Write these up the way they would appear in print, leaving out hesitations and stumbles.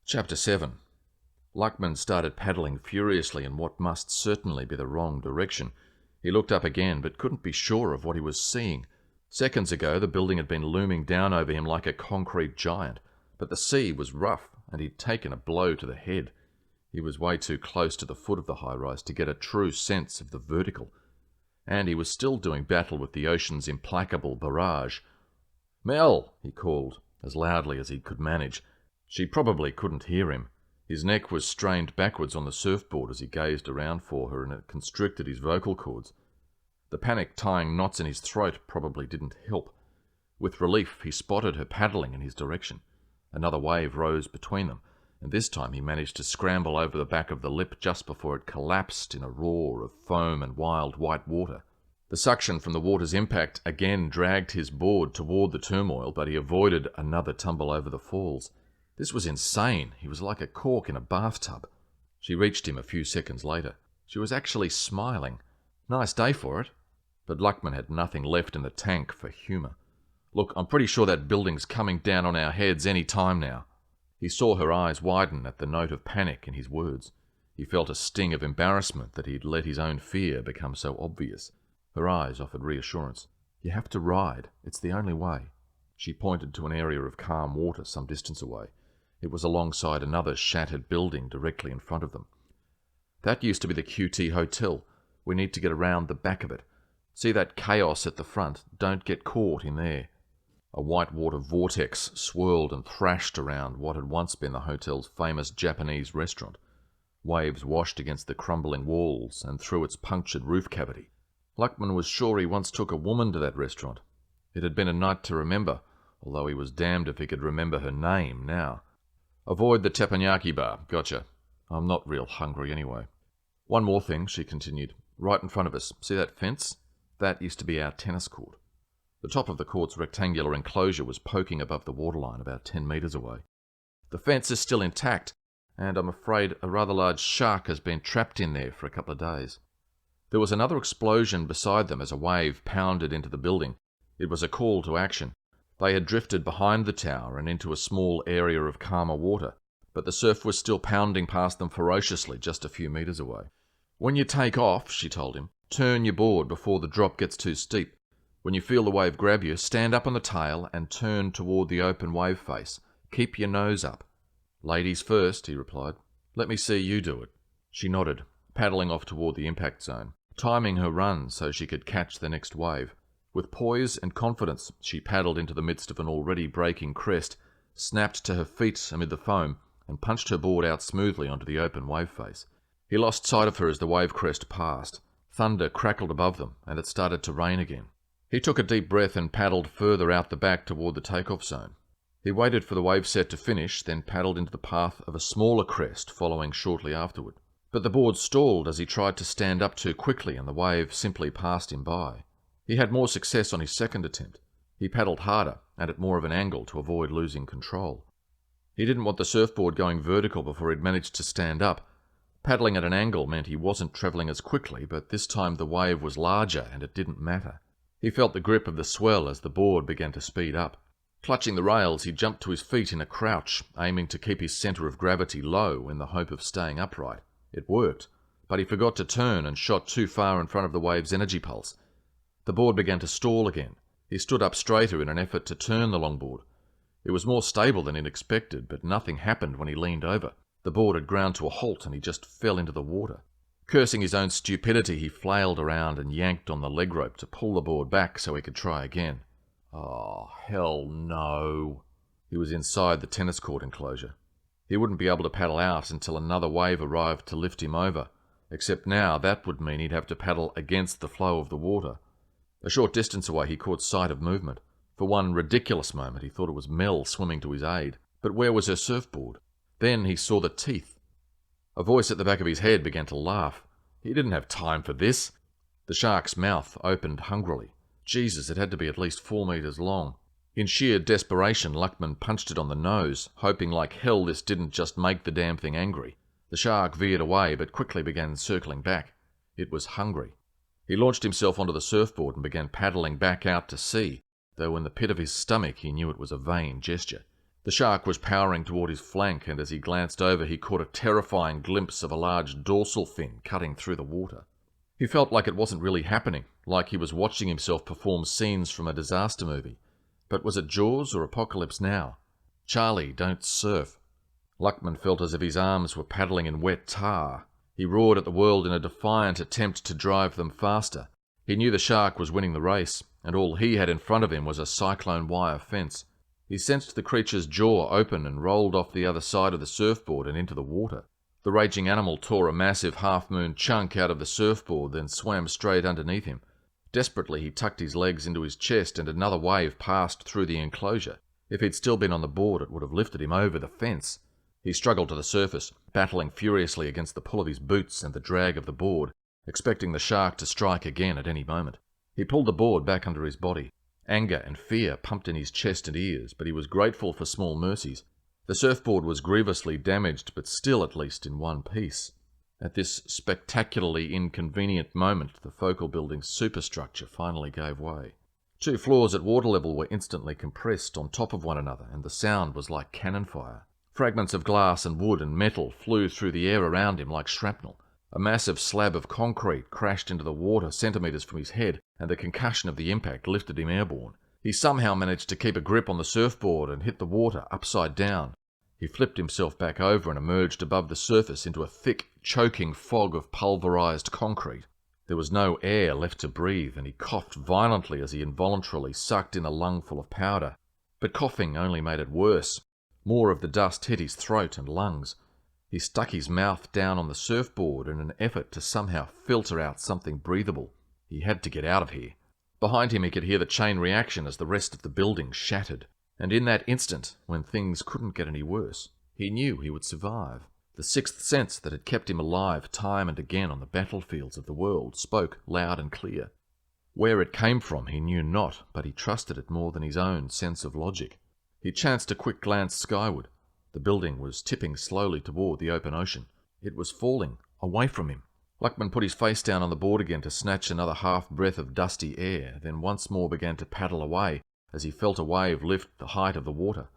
Chapter 7. Luckman started paddling furiously in what must certainly be the wrong direction. He looked up again, but couldn't be sure of what he was seeing. Seconds ago, the building had been looming down over him like a concrete giant, but the sea was rough, and he'd taken a blow to the head. He was way too close to the foot of the high-rise to get a true sense of the vertical, and he was still doing battle with the ocean's implacable barrage. "Mel!" he called, as loudly as he could manage. She probably couldn't hear him. His neck was strained backwards on the surfboard as he gazed around for her, and it constricted his vocal cords. The panic tying knots in his throat probably didn't help. With relief, he spotted her paddling in his direction. Another wave rose between them, and this time he managed to scramble over the back of the lip just before it collapsed in a roar of foam and wild white water. The suction from the water's impact again dragged his board toward the turmoil, but he avoided another tumble over the falls. This was insane. He was like a cork in a bathtub. She reached him a few seconds later. She was actually smiling. Nice day for it. But Luckman had nothing left in the tank for humour. "Look, I'm pretty sure that building's coming down on our heads any time now." He saw her eyes widen at the note of panic in his words. He felt a sting of embarrassment that he'd let his own fear become so obvious. Her eyes offered reassurance. "You have to ride. It's the only way." She pointed to an area of calm water some distance away. It was alongside another shattered building directly in front of them. "That used to be the QT Hotel. We need to get around the back of it. See that chaos at the front? Don't get caught in there." A whitewater vortex swirled and thrashed around what had once been the hotel's famous Japanese restaurant. Waves washed against the crumbling walls and through its punctured roof cavity. Luckman was sure he once took a woman to that restaurant. It had been a night to remember, although he was damned if he could remember her name now. "Avoid the teppanyaki bar. Gotcha. I'm not real hungry anyway." "One more thing," she continued. "Right in front of us. See that fence? That used to be our tennis court." The top of the court's rectangular enclosure was poking above the waterline about 10 metres away. "The fence is still intact, and I'm afraid a rather large shark has been trapped in there for a couple of days." There was another explosion beside them as a wave pounded into the building. It was a call to action. They had drifted behind the tower and into a small area of calmer water, but the surf was still pounding past them ferociously just a few metres away. "When you take off," she told him, "turn your board before the drop gets too steep. When you feel the wave grab you, stand up on the tail and turn toward the open wave face. Keep your nose up." "Ladies first," he replied. "Let me see you do it." She nodded, paddling off toward the impact zone, timing her run so she could catch the next wave. With poise and confidence, she paddled into the midst of an already breaking crest, snapped to her feet amid the foam, and punched her board out smoothly onto the open wave face. He lost sight of her as the wave crest passed. Thunder crackled above them, and it started to rain again. He took a deep breath and paddled further out the back toward the takeoff zone. He waited for the wave set to finish, then paddled into the path of a smaller crest following shortly afterward. But the board stalled as he tried to stand up too quickly, and the wave simply passed him by. He had more success on his second attempt. He paddled harder and at more of an angle to avoid losing control. He didn't want the surfboard going vertical before he'd managed to stand up. Paddling at an angle meant he wasn't travelling as quickly, but this time the wave was larger and it didn't matter. He felt the grip of the swell as the board began to speed up. Clutching the rails, he jumped to his feet in a crouch, aiming to keep his centre of gravity low in the hope of staying upright. It worked, but he forgot to turn and shot too far in front of the wave's energy pulse. The board began to stall again. He stood up straighter in an effort to turn the longboard. It was more stable than he'd expected, but nothing happened when he leaned over. The board had ground to a halt and he just fell into the water. Cursing his own stupidity, he flailed around and yanked on the leg rope to pull the board back so he could try again. Oh, hell no. He was inside the tennis court enclosure. He wouldn't be able to paddle out until another wave arrived to lift him over, except now that would mean he'd have to paddle against the flow of the water. A short distance away he caught sight of movement. For one ridiculous moment he thought it was Mel swimming to his aid. But where was her surfboard? Then he saw the teeth. A voice at the back of his head began to laugh. He didn't have time for this. The shark's mouth opened hungrily. Jesus, it had to be at least 4 meters long. In sheer desperation, Luckman punched it on the nose, hoping like hell this didn't just make the damn thing angry. The shark veered away, but quickly began circling back. It was hungry. He launched himself onto the surfboard and began paddling back out to sea, though in the pit of his stomach he knew it was a vain gesture. The shark was powering toward his flank, and as he glanced over, he caught a terrifying glimpse of a large dorsal fin cutting through the water. He felt like it wasn't really happening, like he was watching himself perform scenes from a disaster movie. But was it Jaws or Apocalypse Now? Charlie, don't surf. Luckman felt as if his arms were paddling in wet tar. He roared at the world in a defiant attempt to drive them faster. He knew the shark was winning the race, and all he had in front of him was a cyclone wire fence. He sensed the creature's jaw open and rolled off the other side of the surfboard and into the water. The raging animal tore a massive half-moon chunk out of the surfboard, then swam straight underneath him. Desperately, he tucked his legs into his chest, and another wave passed through the enclosure. If he'd still been on the board, it would have lifted him over the fence. He struggled to the surface, battling furiously against the pull of his boots and the drag of the board, expecting the shark to strike again at any moment. He pulled the board back under his body. Anger and fear pumped in his chest and ears, but he was grateful for small mercies. The surfboard was grievously damaged, but still at least in one piece. At this spectacularly inconvenient moment, the focal building's superstructure finally gave way. 2 floors at water level were instantly compressed on top of one another, and the sound was like cannon fire. Fragments of glass and wood and metal flew through the air around him like shrapnel. A massive slab of concrete crashed into the water centimetres from his head, and the concussion of the impact lifted him airborne. He somehow managed to keep a grip on the surfboard and hit the water upside down. He flipped himself back over and emerged above the surface into a thick, choking fog of pulverised concrete. There was no air left to breathe, and he coughed violently as he involuntarily sucked in a lungful of powder. But coughing only made it worse. More of the dust hit his throat and lungs. He stuck his mouth down on the surfboard in an effort to somehow filter out something breathable. He had to get out of here. Behind him he could hear the chain reaction as the rest of the building shattered. And in that instant, when things couldn't get any worse, he knew he would survive. The sixth sense that had kept him alive time and again on the battlefields of the world spoke loud and clear. Where it came from he knew not, but he trusted it more than his own sense of logic. He chanced a quick glance skyward. The building was tipping slowly toward the open ocean. It was falling, away from him. Luckman put his face down on the board again to snatch another half-breath of dusty air, then once more began to paddle away as he felt a wave lift the height of the water.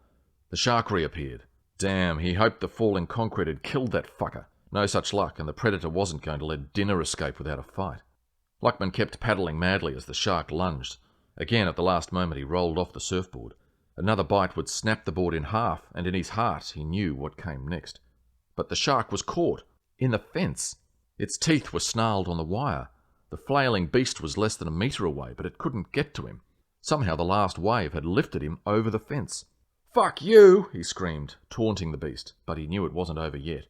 The shark reappeared. Damn, he hoped the falling concrete had killed that fucker. No such luck, and the predator wasn't going to let dinner escape without a fight. Luckman kept paddling madly as the shark lunged. Again, at the last moment, he rolled off the surfboard. Another bite would snap the board in half, and in his heart he knew what came next. But the shark was caught, in the fence. Its teeth were snarled on the wire. The flailing beast was less than a metre away, but it couldn't get to him. Somehow the last wave had lifted him over the fence. "Fuck you!" he screamed, taunting the beast, but he knew it wasn't over yet.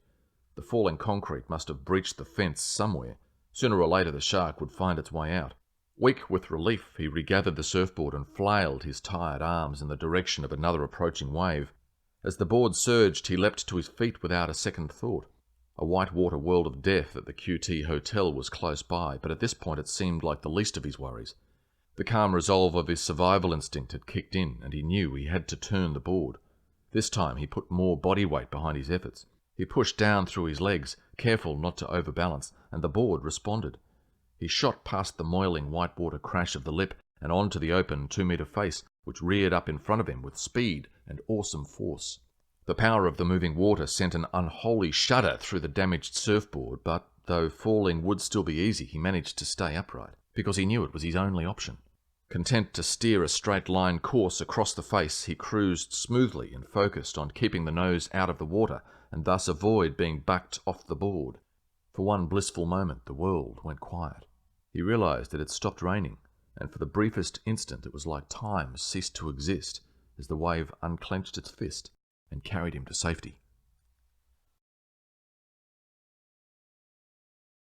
The falling concrete must have breached the fence somewhere. Sooner or later the shark would find its way out. Weak with relief, he regathered the surfboard and flailed his tired arms in the direction of another approaching wave. As the board surged, he leapt to his feet without a second thought. A whitewater world of death at the QT Hotel was close by, but at this point it seemed like the least of his worries. The calm resolve of his survival instinct had kicked in, and he knew he had to turn the board. This time he put more body weight behind his efforts. He pushed down through his legs, careful not to overbalance, and the board responded. He shot past the moiling whitewater crash of the lip and onto the open 2-metre face, which reared up in front of him with speed and awesome force. The power of the moving water sent an unholy shudder through the damaged surfboard, but though falling would still be easy, he managed to stay upright, because he knew it was his only option. Content to steer a straight-line course across the face, he cruised smoothly and focused on keeping the nose out of the water and thus avoid being bucked off the board. For one blissful moment, the world went quiet. He realized it had stopped raining, and for the briefest instant it was like time ceased to exist as the wave unclenched its fist and carried him to safety.